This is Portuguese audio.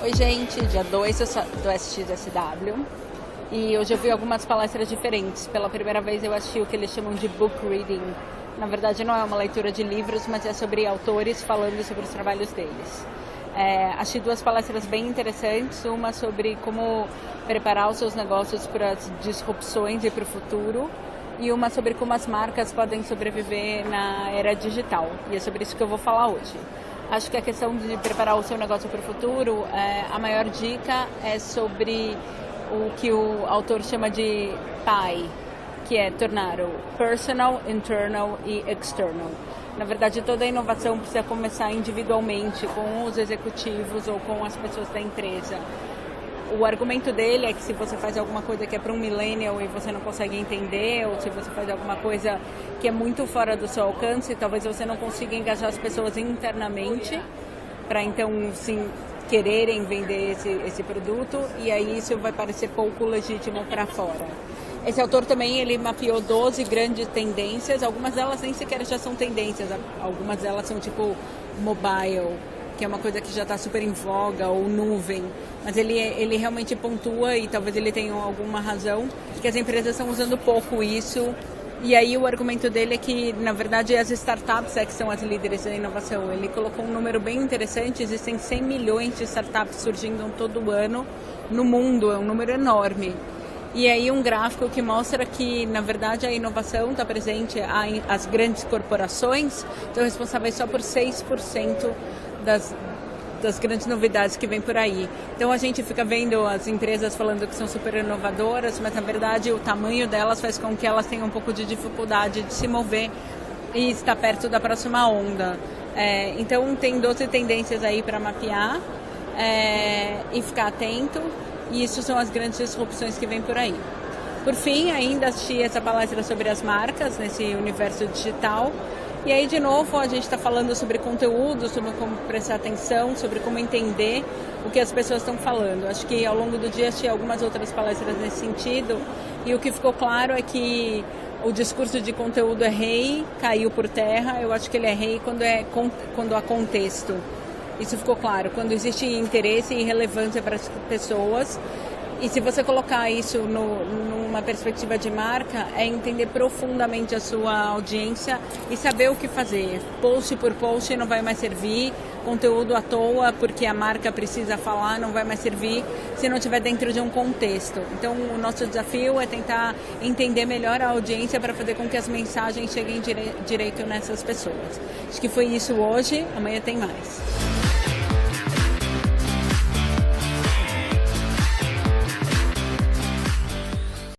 Oi gente, dia 2 do SXSW e hoje eu vi algumas palestras diferentes. Pela primeira vez eu assisti o que eles chamam de book reading. Na verdade não é uma leitura de livros, mas é sobre autores falando sobre os trabalhos deles. Achei duas palestras bem interessantes, uma sobre como preparar os seus negócios para as disrupções e para o futuro, e uma sobre como as marcas podem sobreviver na era digital, e é sobre isso que eu vou falar hoje. Acho que a questão de preparar o seu negócio para o futuro, a maior dica é sobre o que o autor chama de PIE, que é tornar o personal, internal e external. Na verdade, toda a inovação precisa começar individualmente, com os executivos ou com as pessoas da empresa. O argumento dele é que se você faz alguma coisa que é para um millennial e você não consegue entender, ou se você faz alguma coisa que é muito fora do seu alcance, talvez você não consiga engajar as pessoas internamente para então sim quererem vender esse produto, e aí isso vai parecer pouco legítimo para fora. Esse autor também, ele mapeou 12 grandes tendências, algumas delas nem sequer já são tendências, algumas delas são tipo mobile, que é uma coisa que já está super em voga, ou nuvem, mas ele realmente pontua, e talvez ele tenha alguma razão, que as empresas estão usando pouco isso, e aí o argumento dele é que, na verdade, as startups é que são as líderes da inovação. Ele colocou um número bem interessante, existem 100 milhões de startups surgindo todo ano no mundo, é um número enorme. E aí um gráfico que mostra que, na verdade, a inovação está presente, as grandes corporações estão responsáveis só por 6% das grandes novidades que vem por aí. Então a gente fica vendo as empresas falando que são super inovadoras, mas na verdade o tamanho delas faz com que elas tenham um pouco de dificuldade de se mover e estar perto da próxima onda. Então tem 12 tendências aí para mapear e ficar atento, e isso são as grandes disrupções que vem por aí. Por fim, ainda assisti essa palestra sobre as marcas nesse universo digital. E aí, de novo, a gente está falando sobre conteúdo, sobre como prestar atenção, sobre como entender o que as pessoas estão falando. Acho que ao longo do dia assisti algumas outras palestras nesse sentido, e o que ficou claro é que o discurso de conteúdo é rei, caiu por terra. Eu acho que ele é rei quando há contexto. Isso ficou claro, quando existe interesse e relevância para as pessoas. E se você colocar isso numa perspectiva de marca, é entender profundamente a sua audiência e saber o que fazer. Post por post não vai mais servir, conteúdo à toa porque a marca precisa falar não vai mais servir se não estiver dentro de um contexto. Então o nosso desafio é tentar entender melhor a audiência para fazer com que as mensagens cheguem direito nessas pessoas. Acho que foi isso hoje, amanhã tem mais.